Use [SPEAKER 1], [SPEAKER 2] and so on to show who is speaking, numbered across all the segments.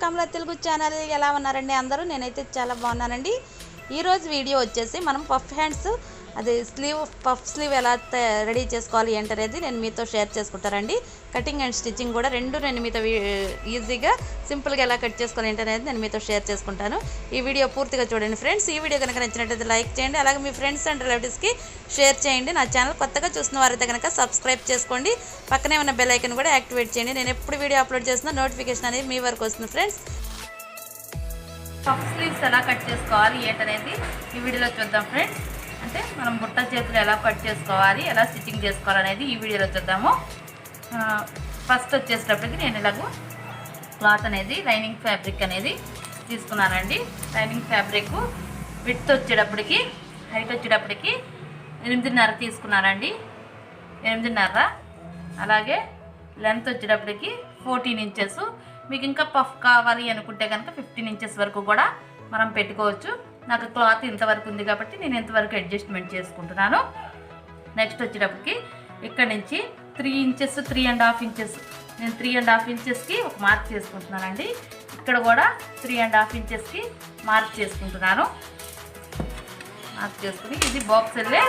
[SPEAKER 1] కమల Telugu channel. ఎలా ఉన్నారండి అందరూ? నేనైతే చాలా బాగున్నానండి. ఈరోజు వీడియో వచ్చేసి మనం పఫ్ హ్యాండ్స్ అది పఫ్ స్లీవ్ ఎలా రెడీ చేసుకోవాలి ఏంటనేది నేను మీతో షేర్ చేసుకుంటానండి. కటింగ్ అండ్ స్టిచ్చింగ్ కూడా రెండు నేను మీతో ఈజీగా సింపుల్గా ఎలా కట్ చేసుకోవాలి ఏంటనేది నేను మీతో షేర్ చేసుకుంటాను. ఈ వీడియో పూర్తిగా చూడండి ఫ్రెండ్స్. ఈ వీడియో కనుక నచ్చినట్లయితే లైక్ చేయండి, అలాగే మీ ఫ్రెండ్స్ అండ్ రిలేటివ్స్కి షేర్ చేయండి. నా ఛానల్ కొత్తగా చూస్తున్న వారైతే కనుక సబ్స్క్రైబ్ చేసుకోండి, పక్కనే ఉన్న బెల్ ఐకన్ కూడా యాక్టివేట్ చేయండి. నేను ఎప్పుడు వీడియో అప్లోడ్ చేస్తున్నా నోటిఫికేషన్ అనేది మీ వరకు వస్తుంది ఫ్రెండ్స్. పఫ్ స్లీవ్స్ ఎలా కట్ చేసుకోవాలి ఏంటనేది ఈ వీడియోలో చూద్దాం ఫ్రెండ్స్. అంటే మనం బుట్ట చేతులు ఎలా కట్ చేసుకోవాలి, ఎలా స్టిచ్చింగ్ చేసుకోవాలనేది ఈ వీడియోలో చూద్దాము. ఫస్ట్ వచ్చేటప్పటికి నేను ఇలాగ క్లాత్ అనేది లైనింగ్ ఫ్యాబ్రిక్ అనేది తీసుకున్నానండి. లైనింగ్ ఫ్యాబ్రిక్ విడ్త్ వచ్చేటప్పటికి హైట్ వచ్చేటప్పటికి 8.5 తీసుకున్నానండి, 8.5. అలాగే లెంత్ వచ్చేటప్పటికి 14 ఇంచెస్. మీకు ఇంకా పఫ్ కావాలి అనుకుంటే కనుక 15 ఇంచెస్ వరకు కూడా మనం పెట్టుకోవచ్చు. నాకు క్లాత్ ఇంతవరకు ఉంది కాబట్టి నేను ఇంతవరకు అడ్జస్ట్మెంట్ చేసుకుంటున్నాను. నెక్స్ట్ వచ్చేటప్పటికి ఇక్కడ నుంచి 3 ఇంచెస్ 3.5 ఇంచెస్, నేను 3.5 ఇంచెస్కి ఒక మార్క్ చేసుకుంటున్నానండి. ఇక్కడ కూడా 3.5 ఇంచెస్కి మార్క్ చేసుకుంటున్నాను. మార్క్ చేసుకుని ఇది బాక్స్ వెళ్ళే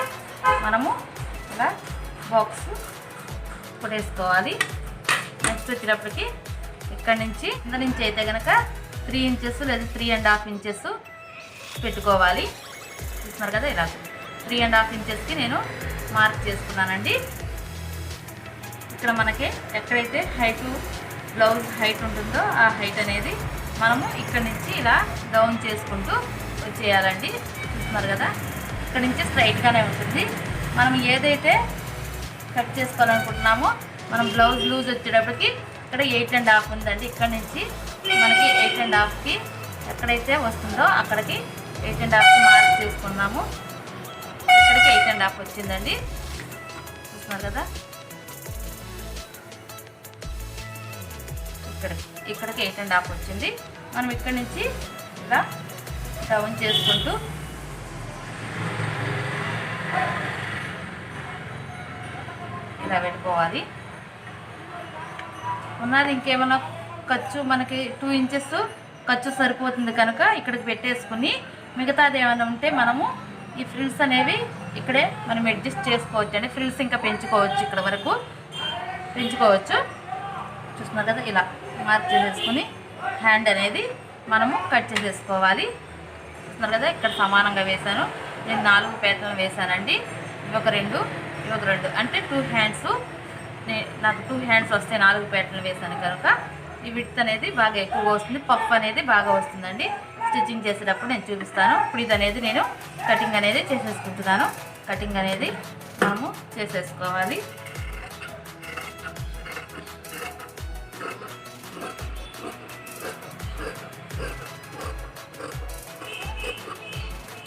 [SPEAKER 1] మనము ఇలా బాక్స్ కొట్టేసుకోవాలి. నెక్స్ట్ వచ్చేటప్పటికి ఇక్కడ నుంచి కింద నుంచి అయితే కనుక 3 ఇంచెస్ లేదా 3.5 ఇంచెస్ పెట్టుకోవాలి. చూస్తున్నారు కదా, ఇలా 3.5 ఇంచెస్కి నేను మార్క్ చేసుకున్నానండి. ఇక్కడ మనకి ఎక్కడైతే బ్లౌజ్ హైట్ ఉంటుందో ఆ హైట్ అనేది మనము ఇక్కడ నుంచి ఇలా డౌన్ చేసుకుంటూ వచ్చేయాలండి. చూస్తున్నారు కదా, ఇక్కడ నుంచి స్ట్రైట్గానే ఉంటుంది. మనం ఏదైతే కట్ చేసుకోవాలనుకుంటున్నామో మనం బ్లౌజ్ లూజ్ వచ్చేటప్పటికి ఇక్కడ 8.5 ఉందండి. ఇక్కడ నుంచి మనకి 8.5కి ఎక్కడైతే వస్తుందో అక్కడికి 8.5కి మార్క్ చేసుకున్నాము. ఇక్కడికి 8.5 వచ్చిందండి. చూస్తున్నారు కదా, ఇక్కడికి 8.5 వచ్చింది. మనం ఇక్కడ నుంచి ఇలా డౌన్ చేసుకుంటూ ఇలా పెట్టుకోవాలి. ఉన్నది ఇంకేమైనా ఖర్చు మనకి 2 ఇంచెస్ ఖర్చు సరిపోతుంది కనుక ఇక్కడికి పెట్టేసుకుని మిగతాది ఏమైనా ఉంటే మనము ఈ ఫ్రిల్స్ అనేవి ఇక్కడే మనం అడ్జస్ట్ చేసుకోవచ్చు అండి. ఫ్రిల్స్ ఇంకా పెంచుకోవచ్చు, ఇక్కడ వరకు పెంచుకోవచ్చు. చూస్తున్నారు కదా, ఇలా మార్క్ చేసేసుకుని హ్యాండ్ అనేది మనము కట్ చేసేసుకోవాలి. చూస్తున్నారు కదా, ఇక్కడ సమానంగా వేసాను. నేను 4 పేటర్లు వేసానండి. ఇవొక 2 ఇవొక 2 అంటే 2 హ్యాండ్స్. నాకు 2 హ్యాండ్స్ వస్తే 4 పేటర్లు వేసాను కనుక ఈ విడ్త్ అనేది బాగా ఎక్కువగా వస్తుంది, పఫ్ అనేది బాగా వస్తుందండి. స్టిచ్చింగ్ చేసేటప్పుడు నేను చూపిస్తాను. ఇప్పుడు ఇది అనేది నేను కటింగ్ అనేది చేసేసుకుంటున్నాను. కటింగ్ అనేది మనము చేసేసుకోవాలి.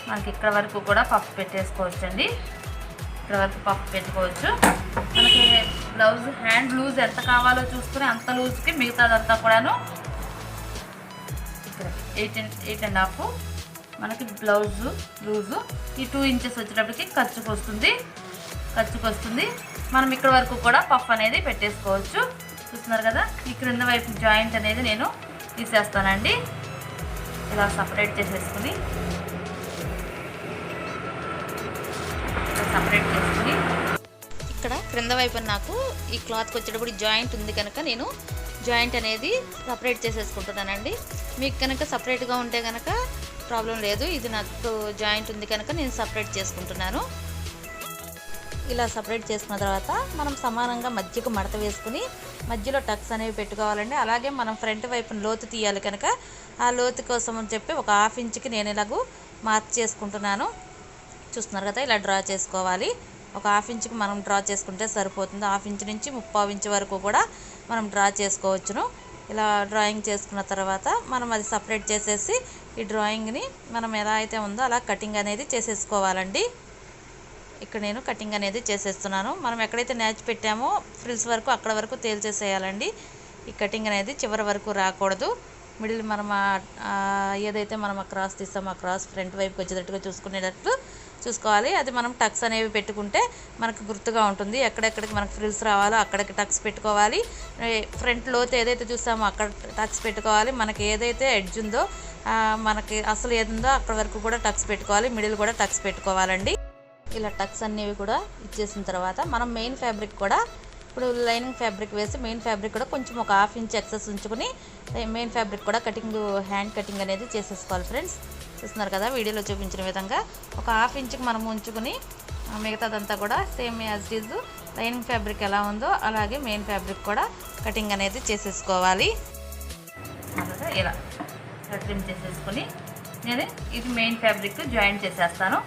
[SPEAKER 1] మనకి ఇక్కడ వరకు కూడా పఫ్ పెట్టేసుకోవచ్చు అండి. ఇక్కడ వరకు పఫ్ పెట్టుకోవచ్చు. మనకి బ్లౌజ్ హ్యాండ్ లూజ్ ఎంత కావాలో చూసుకుని అంత లూజ్కి మిగతాదంతా కూడాను ఇక్కడ 8.5 మనకి బ్లౌజ్ లూజు. ఈ 2 ఇంచెస్ వచ్చేటప్పటికి ఖర్చుకు వస్తుంది. మనం ఇక్కడ వరకు కూడా పఫ్ అనేది పెట్టేసుకోవచ్చు. చూస్తున్నారు కదా, ఈ క్రింద వైపు జాయింట్ అనేది నేను తీసేస్తానండి. ఇలా సపరేట్ చేసేసుకుని ఇక్కడ క్రింద వైపు నాకు ఈ క్లాత్కి వచ్చేటప్పుడు జాయింట్ ఉంది కనుక నేను జాయింట్ అనేది సపరేట్ చేసేసుకుంటున్నానండి. మీకు కనుక సపరేట్గా ఉంటే కనుక ప్రాబ్లం లేదు. ఇది నాకు జాయింట్ ఉంది కనుక నేను సపరేట్ చేసుకుంటున్నాను. ఇలా సపరేట్ చేసుకున్న తర్వాత మనం సమానంగా మధ్యకు మడత వేసుకుని మధ్యలో టక్స్ అనేవి పెట్టుకోవాలండి. అలాగే మనం ఫ్రంట్ వైపున లోతు తీయాలి కనుక ఆ లోతు కోసం అని చెప్పి ఒక 1/2 ఇంచుకి నేను ఇలాగూ మార్క్ చేసుకుంటున్నాను. చూస్తున్నారు కదా, ఇలా డ్రా చేసుకోవాలి. ఒక 1/2 ఇంచుకి మనం డ్రా చేసుకుంటే సరిపోతుంది. 1/2 ఇంచు నుంచి 3/4 ఇంచు వరకు కూడా మనం డ్రా చేసుకోవచ్చును. ఇలా డ్రాయింగ్ చేసుకున్న తర్వాత మనం అది సపరేట్ చేసేసి ఈ డ్రాయింగ్ని మనం ఎలా అయితే ఉందో అలా కటింగ్ అనేది చేసేసుకోవాలండి. ఇక్కడ నేను కటింగ్ అనేది చేసేస్తున్నాను. మనం ఎక్కడైతే న్యాచ్ పెట్టామో ఫ్రిల్స్ వరకు అక్కడ వరకు తేల్చేసేయాలండి. ఈ కటింగ్ అనేది చివరి వరకు రాకూడదు. మిడిల్ మనం ఏదైతే మనం ఆ క్రాస్ తీస్తామో ఆ క్రాస్ ఫ్రంట్ వైపుకి వచ్చేటట్టుగా చూసుకునేటట్లు చూసుకోవాలి. అది మనం టక్స్ అనేవి పెట్టుకుంటే మనకు గుర్తుగా ఉంటుంది. ఎక్కడెక్కడికి మనకు ఫ్రిల్స్ రావాలో అక్కడికి టక్స్ పెట్టుకోవాలి. ఫ్రంట్ లోతు ఏదైతే చూసామో అక్కడ టక్స్ పెట్టుకోవాలి. మనకి ఏదైతే ఎడ్జ్ ఉందో మనకి అసలు ఏదుందో అక్కడ వరకు కూడా టక్స్ పెట్టుకోవాలి. మిడిల్ కూడా టక్స్ పెట్టుకోవాలండి. ఇలా టక్స్ అనేవి కూడా ఇచ్చేసిన తర్వాత మనం మెయిన్ ఫ్యాబ్రిక్ కూడా ఇప్పుడు లైనింగ్ ఫ్యాబ్రిక్ వేసి మెయిన్ ఫ్యాబ్రిక్ కూడా కొంచెం ఒక 1/2 ఇంచ్ ఎక్సెస్ ఉంచుకొని మెయిన్ ఫ్యాబ్రిక్ కూడా హ్యాండ్ కటింగ్ అనేది చేసేసుకోవాలి ఫ్రెండ్స్. చూస్తున్నారు కదా వీడియోలో చూపించిన విధంగా ఒక 1/2 ఇంచుకి మనం ఉంచుకొని మిగతాదంతా కూడా same as it is lining fabric ఎలా ఉందో అలాగే మెయిన్ ఫ్యాబ్రిక్ కూడా కటింగ్ అనేది చేసేసుకోవాలి. ఇలా ట్రిమ్ చేసేసుకొని నేను ఇది మెయిన్ ఫ్యాబ్రిక్ జాయింట్ చేసేస్తాను.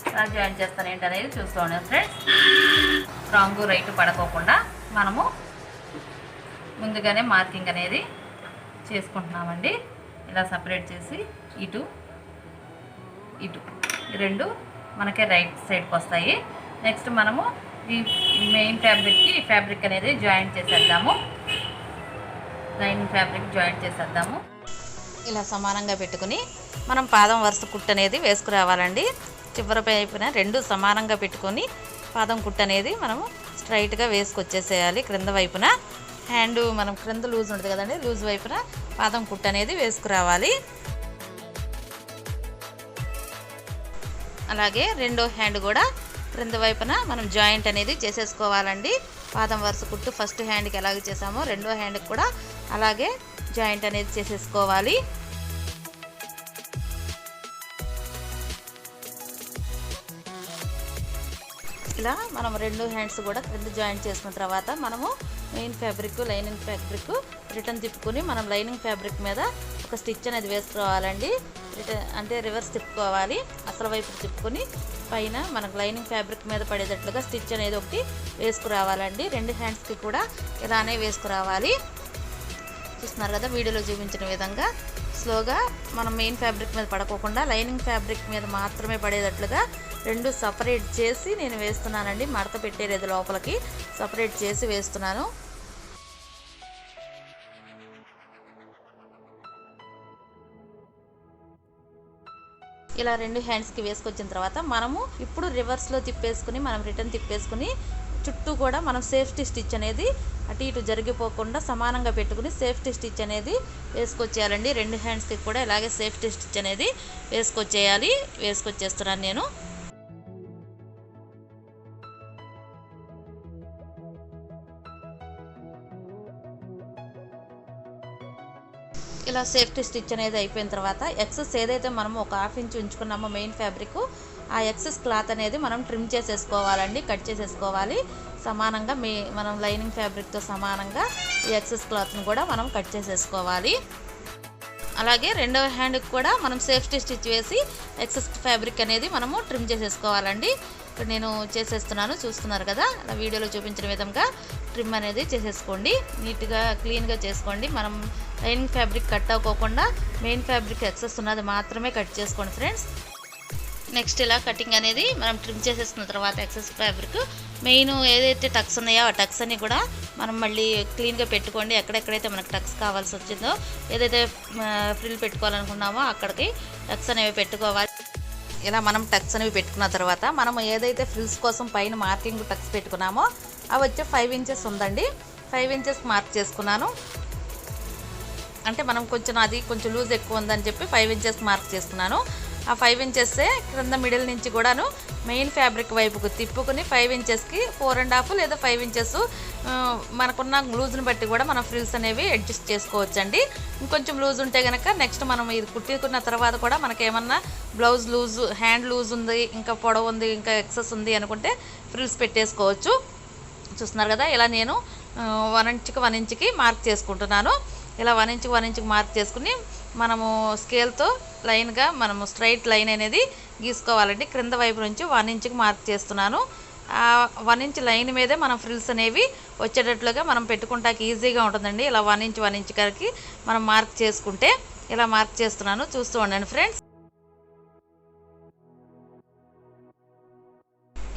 [SPEAKER 1] ఎలా జాయింట్ చేస్తాను ఏంటనేది చూస్తూ ఉన్నాను ఫ్రెండ్స్. రాంగు రైట్ పడుకోకుండా మనము ముందుగానే మార్కింగ్ అనేది చేసుకుంటున్నామండి. ఇలా సపరేట్ చేసి ఇటు ఇటు రెండు మనకే రైట్ సైడ్కి వస్తాయి. నెక్స్ట్ మనము ఈ మెయిన్ ఫ్యాబ్రిక్కి ఈ ఫ్యాబ్రిక్ అనేది జాయింట్ చేసేద్దాము. లైనింగ్ ఫ్యాబ్రిక్ జాయింట్ చేసేద్దాము. ఇలా సమానంగా పెట్టుకుని మనం పాదం వరుస కుట్టు అనేది వేసుకురావాలండి. చివరి వైపున రెండు సమానంగా పెట్టుకొని పాదం కుట్టు అనేది మనము స్ట్రైట్గా వేసుకొచ్చేసేయాలి. క్రింద వైపున హ్యాండ్ మనం క్రింద లూజ్ ఉంటుంది కదండి, లూజ్ వైపున పాదం కుట్టు అనేది వేసుకురావాలి. అలాగే రెండో హ్యాండ్ కూడా క్రింద వైపున మనం జాయింట్ అనేది చేసేసుకోవాలండి. పాదం వరుస కుట్టు ఫస్ట్ హ్యాండ్కి ఎలాగే చేసామో రెండో హ్యాండ్కి కూడా అలాగే జాయింట్ అనేది చేసేసుకోవాలి. ఇలా మనం రెండు హ్యాండ్స్ కూడా క్రింద జాయింట్ చేసుకున్న తర్వాత మనము main fabric lining fabric return తిప్పుకొని మనం లైనింగ్ ఫ్యాబ్రిక్ మీద ఒక స్టిచ్ అనేది వేసుకోవాలండి. అంటే రివర్స్ తిప్పుకోవాలి. అసలు వైపు తిప్పుకొని పైన మనకు లైనింగ్ ఫ్యాబ్రిక్ మీద పడేటట్లుగా స్టిచ్ అనేది ఒకటి వేసుకురావాలండి. రెండు హ్యాండ్స్కి కూడా ఇలానే వేసుకురావాలి. చూస్తున్నారు కదా వీడియోలో చూపించిన విధంగా స్లోగా మనం మెయిన్ ఫ్యాబ్రిక్ మీద పడుకోకుండా లైనింగ్ ఫ్యాబ్రిక్ మీద మాత్రమే పడేటట్లుగా రెండు సపరేట్ చేసి నేను వేస్తున్నానండి. మడత పెట్టేది లోపలికి సపరేట్ చేసి వేస్తున్నాను. ఇలా రెండు హ్యాండ్స్కి వేసుకొచ్చిన తర్వాత మనము ఇప్పుడు రివర్స్లో తిప్పేసుకుని మనం రిటర్న్ తిప్పేసుకుని చుట్టూ కూడా మనం సేఫ్టీ స్టిచ్ అనేది అటు ఇటు జరిగిపోకుండా సమానంగా పెట్టుకుని సేఫ్టీ స్టిచ్ అనేది వేసుకొచ్చేయాలండి. రెండు హ్యాండ్స్కి కూడా ఇలాగే సేఫ్టీ స్టిచ్ అనేది వేసుకొచ్చేస్తున్నాను నేను. ఇలా సేఫ్టీ స్టిచ్ అనేది అయిపోయిన తర్వాత ఎక్సెస్ ఏదైతే మనము ఒక 1/2 ఇంచ్ ఉంచుకున్నామో మెయిన్ ఫ్యాబ్రిక్ ఆ ఎక్సెస్ క్లాత్ అనేది మనం ట్రిమ్ చేసేసుకోవాలండి. కట్ చేసేసుకోవాలి సమానంగా. మనం లైనింగ్ ఫ్యాబ్రిక్తో సమానంగా ఈ ఎక్సెస్ క్లాత్ని కూడా మనం కట్ చేసేసుకోవాలి. అలాగే రెండవ హ్యాండ్కి కూడా మనం సేఫ్టీ స్టిచ్ వేసి ఎక్సెస్ ఫ్యాబ్రిక్ అనేది మనము ట్రిమ్ చేసేసుకోవాలండి. ఇక్కడ నేను చేసేస్తున్నాను, చూస్తున్నారు కదా. అలా వీడియోలో చూపించిన విధంగా ట్రిమ్ అనేది చేసేసుకోండి. నీట్గా క్లీన్గా చేసుకోండి. మనం లైనింగ్ ఫ్యాబ్రిక్ కట్ అవ్వకుండా మెయిన్ ఫ్యాబ్రిక్ ఎక్సెస్ ఉన్నది మాత్రమే కట్ చేసుకోండి ఫ్రెండ్స్. నెక్స్ట్ ఇలా కటింగ్ అనేది మనం ట్రిమ్ చేసేసుకున్న తర్వాత ఎక్సెస్ ఫ్యాబ్రిక్ మెయిన్ ఏదైతే టక్స్ ఉన్నాయో ఆ టక్స్ అన్ని కూడా మనం మళ్ళీ క్లీన్గా పెట్టుకోండి. ఎక్కడెక్కడైతే మనకు టక్స్ కావాల్సి వచ్చిందో ఏదైతే ఫ్రిల్ పెట్టుకోవాలనుకున్నామో అక్కడికి టక్స్ అనేవి పెట్టుకోవాలి. ఇలా మనం టక్స్ అనేవి పెట్టుకున్న తర్వాత మనం ఏదైతే ఫ్రిల్స్ కోసం పైన మార్కింగ్ టక్స్ పెట్టుకున్నామో అవి వచ్చే 5 ఇంచెస్ ఉందండి. 5 ఇంచెస్ మార్క్ చేసుకున్నాను. అంటే మనం కొంచెం లూజ్ ఎక్కువ ఉందని చెప్పి 5 ఇంచెస్ మార్క్ చేసుకున్నాను. ఆ 5 ఇంచెస్సే క్రింద మిడిల్ నుంచి కూడాను మెయిన్ ఫ్యాబ్రిక్ వైపుకు తిప్పుకుని 5 ఇంచెస్కి 4.5 లేదా 5 ఇంచెస్ మనకున్న లూజ్ని బట్టి కూడా మనం ఫ్రిల్స్ అనేవి అడ్జస్ట్ చేసుకోవచ్చండి. ఇంకొంచెం లూజ్ ఉంటే కనుక నెక్స్ట్ మనం ఇది కుట్టుకున్న తర్వాత కూడా మనకేమన్నా బ్లౌజ్ లూజ్ హ్యాండ్ లూజ్ ఉంది, ఇంకా పొడవు ఉంది, ఇంకా ఎక్సెస్ ఉంది అనుకుంటే ఫ్రిల్స్ పెట్టేసుకోవచ్చు. చూస్తున్నారు కదా. ఇలా నేను 1 ఇంచుకి మార్క్ చేసుకుంటున్నాను. ఇలా 1 ఇంచుకి మార్క్ చేసుకుని మనము స్కేల్తో లైన్గా మనము స్ట్రైట్ లైన్ అనేది గీసుకోవాలండి. క్రింద వైపు నుంచి 1 ఇంచుకి మార్క్ చేస్తున్నాను. ఆ 1 ఇంచ్ లైన్ మీదే మనం ఫ్రిల్స్ అనేవి వచ్చేటట్లుగా మనం పెట్టుకుంటానికి ఈజీగా ఉంటుందండి. ఇలా 1 ఇంచ్ కరికి మనం మార్క్ చేసుకుంటే ఇలా మార్క్ చేస్తున్నాను, చూస్తూ ఉండండి ఫ్రెండ్స్.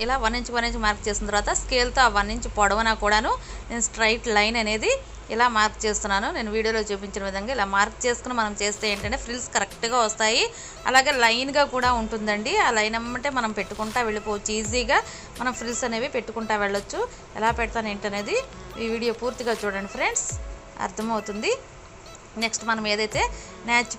[SPEAKER 1] ఇలా 1 ఇంచ్ 1 ఇంచ్ మార్క్ చేసిన తర్వాత స్కేల్తో ఆ 1 ఇంచ్ పొడవునా కూడాను నేను స్ట్రైట్ లైన్ అనేది ఇలా మార్క్ చేస్తున్నాను. నేను వీడియోలో చూపించిన విధంగా ఇలా మార్క్ చేసుకుని మనం చేస్తే ఏంటంటే ఫ్రిల్స్ కరెక్ట్గా వస్తాయి. అలాగే లైన్గా కూడా ఉంటుందండి. ఆ లైన్ అమ్మంటే మనం పెట్టుకుంటా వెళ్ళిపోవచ్చు, ఈజీగా మనం ఫ్రిల్స్ అనేవి పెట్టుకుంటా వెళ్ళొచ్చు. ఎలా పెడతాను ఏంటనేది ఈ వీడియో పూర్తిగా చూడండి ఫ్రెండ్స్, అర్థమవుతుంది. నెక్స్ట్ మనం ఏదైతే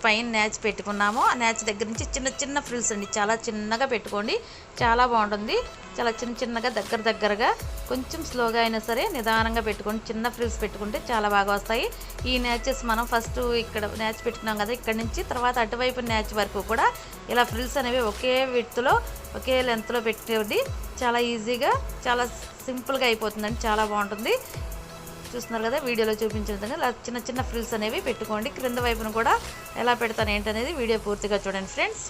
[SPEAKER 1] పైన న్యాచ్ పెట్టుకున్నామో ఆ న్యాచ్ దగ్గర నుంచి చిన్న చిన్న ఫ్రిల్స్ అండి, చాలా చిన్నగా పెట్టుకోండి, చాలా బాగుంటుంది. చాలా చిన్నగా దగ్గరగా కొంచెం స్లోగా అయినా సరే నిదానంగా పెట్టుకోండి. చిన్న ఫ్రిల్స్ పెట్టుకుంటే చాలా బాగా వస్తాయి. ఈ న్యాచెస్ మనం ఫస్ట్ ఇక్కడ న్యాచ్ పెట్టుకున్నాం కదా, ఇక్కడ నుంచి తర్వాత అటువైపు న్యాచ్ వరకు కూడా ఇలా ఫ్రిల్స్ అనేవి ఒకే విడ్త్లో ఒకే లెంత్లో పెట్టుకోండి. చాలా ఈజీగా చాలా సింపుల్గా అయిపోతుందండి, చాలా బాగుంటుంది. చూస్తున్నారు కదా, వీడియోలో చూపించిన విధంగా ఇలా చిన్న ఫ్రిల్స్ అనేవి పెట్టుకోండి. క్రింద వైపున కూడా ఎలా పెడతాను ఏంటనేది వీడియో పూర్తిగా చూడండి ఫ్రెండ్స్.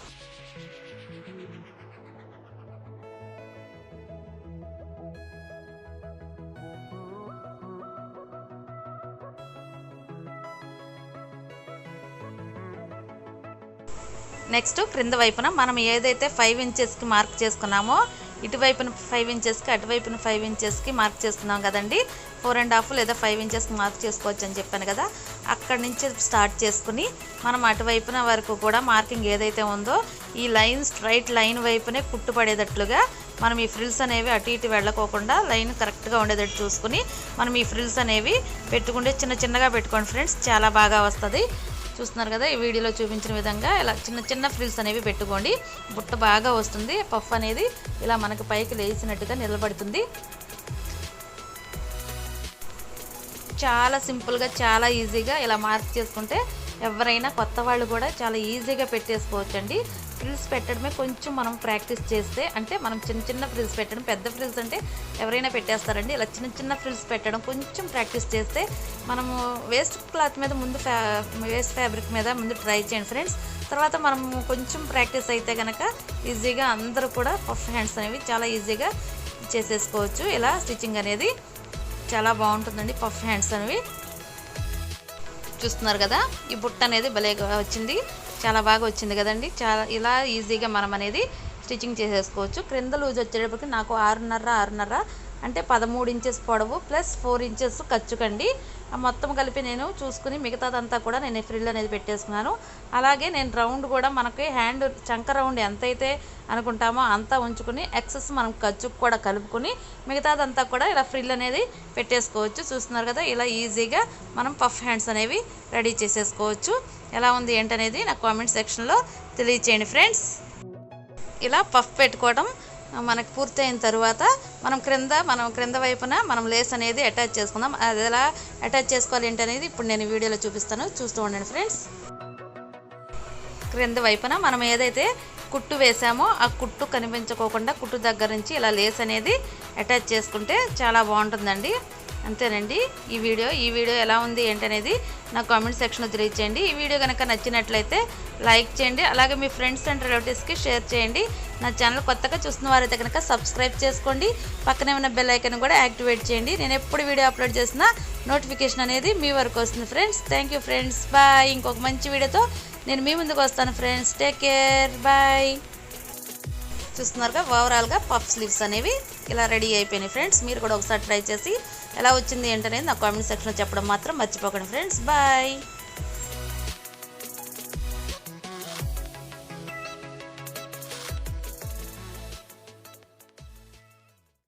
[SPEAKER 1] నెక్స్ట్ క్రింద వైపున మనం ఏదైతే 5 ఇంచెస్కి మార్క్ చేసుకున్నామో ఇటువైపున 5 ఇంచెస్కి అటువైపున 5 ఇంచెస్కి మార్క్ చేసుకున్నాం కదండి. 4.5 లేదా 5 ఇంచెస్కి మార్క్ చేసుకోవచ్చు అని చెప్పాను కదా. అక్కడి నుంచి స్టార్ట్ చేసుకుని మనం అటువైపున వరకు కూడా మార్కింగ్ ఏదైతే ఉందో ఈ లైన్ స్ట్రైట్ లైన్ వైపునే కుట్టుపడేటట్లుగా మనం ఈ ఫ్రిల్స్ అనేవి అటు ఇటు వెళ్ళకోకుండా లైన్ కరెక్ట్గా ఉండేటట్టు చూసుకుని మనం ఈ ఫ్రిల్స్ అనేవి పెట్టుకుంటే చిన్నగా పెట్టుకోండి ఫ్రెండ్స్, చాలా బాగా వస్తుంది. చూస్తున్నారు కదా, ఈ వీడియోలో చూపించిన విధంగా ఇలా చిన్న ఫ్రిల్స్ అనేవి పెట్టుకోండి. బుట్ట బాగా వస్తుంది, పఫ్ అనేది ఇలా మనకు పైకి లేచినట్టుగా నిలబడుతుంది. చాలా సింపుల్గా చాలా ఈజీగా ఇలా మార్క్ చేసుకుంటే ఎవరైనా కొత్త వాళ్ళు కూడా చాలా ఈజీగా పెట్టేసుకోవచ్చు అండి. ఫ్రిల్స్ పెట్టడమే కొంచెం మనం ప్రాక్టీస్ చేస్తే, అంటే మనం చిన్న ఫ్రిల్స్ పెట్టడం, పెద్ద ఫ్రిల్స్ అంటే ఎవరైనా పెట్టేస్తారండి. ఇలా చిన్న ఫ్రిల్స్ పెట్టడం కొంచెం ప్రాక్టీస్ చేస్తే మనము వేస్ట్ క్లాత్ మీద ముందు వేస్ట్ ఫ్యాబ్రిక్ మీద ముందు ట్రై చేయండి ఫ్రెండ్స్. తర్వాత మనం కొంచెం ప్రాక్టీస్ అయితే కనుక ఈజీగా అందరూ కూడా పఫ్ హ్యాండ్స్ అనేవి చాలా ఈజీగా చేసేసుకోవచ్చు. ఇలా స్టిచ్చింగ్ అనేది చాలా బాగుంటుందండి పఫ్ హ్యాండ్స్ అనేవి. చూస్తున్నారు కదా, ఈ బుట్ట అనేది భలేగా వచ్చింది, చాలా బాగా వచ్చింది కదండి. చాలా ఇలా ఈజీగా మనం అనేది స్టిచ్చింగ్ చేసేసుకోవచ్చు. క్రింద లూజ్ వచ్చేటప్పటికి నాకు 6.5 అంటే 13 ఇంచెస్ పొడవు ప్లస్ 4 ఇంచెస్ ఖర్చుకండి. మొత్తం కలిపి నేను చూసుకుని మిగతాదంతా కూడా నేను ఫ్రిల్ అనేది పెట్టేసుకున్నాను. అలాగే నేను రౌండ్ కూడా మనకి హ్యాండ్ చంక రౌండ్ ఎంతైతే అనుకుంటామో అంతా ఉంచుకుని ఎక్సెస్ మనం ఖర్చుకు కూడా కలుపుకొని మిగతాదంతా కూడా ఇలా ఫ్రిల్ అనేది పెట్టేసుకోవచ్చు. చూస్తున్నారు కదా, ఇలా ఈజీగా మనం పఫ్ హ్యాండ్స్ అనేవి రెడీ చేసేసుకోవచ్చు. ఎలా ఉంది ఏంటనేది నాకు కామెంట్ సెక్షన్లో తెలియచేయండి ఫ్రెండ్స్. ఇలా పఫ్ పెట్టుకోవడం మనకు పూర్తయిన తర్వాత మనం క్రింద వైపున మనం లేస్ అనేది అటాచ్ చేసుకుందాం. అది ఎలా అటాచ్ చేసుకోవాలి ఏంటనేది ఇప్పుడు నేను వీడియోలో చూపిస్తాను, చూస్తూ ఉండండి ఫ్రెండ్స్. క్రింద వైపున మనం ఏదైతే కుట్టు వేసామో ఆ కుట్టు కనిపించుకోకుండా కుట్టు దగ్గర నుంచి ఇలా లేస్ అనేది అటాచ్ చేసుకుంటే చాలా బాగుంటుందండి. అంతేనండి. ఈ వీడియో ఎలా ఉంది ఏంటనేది నా కామెంట్ సెక్షన్లో తెలియచేయండి. ఈ వీడియో కనుక నచ్చినట్లయితే లైక్ చేయండి, అలాగే మీ ఫ్రెండ్స్ అండ్ రిలేటివ్స్కి షేర్ చేయండి. నా ఛానల్ కొత్తగా చూస్తున్న వారైతే కనుక సబ్స్క్రైబ్ చేసుకోండి, పక్కనే ఉన్న బెల్ ఐకాన్ కూడా యాక్టివేట్ చేయండి. నేను ఎప్పుడు వీడియో అప్లోడ్ చేసినా నోటిఫికేషన్ అనేది మీ వరకు వస్తుంది friends. Thank you friends, bye. ఇంకొక మంచి వీడియోతో నేను మీ ముందుకు వస్తాను ఫ్రెండ్స్. Take care, bye. చూస్తున్నారుగా, ఓవరాల్గా పఫ్ స్లీవ్స్ అనేవి ఇలా రెడీ అయిపోయినాయి ఫ్రెండ్స్. మీరు కూడా ఒకసారి ట్రై చేసి ఎలా వచ్చింది ఏంటనేది నా కామెంట్ సెక్షన్లో చెప్పడం మాత్రం మర్చిపోకండి ఫ్రెండ్స్. బాయ్.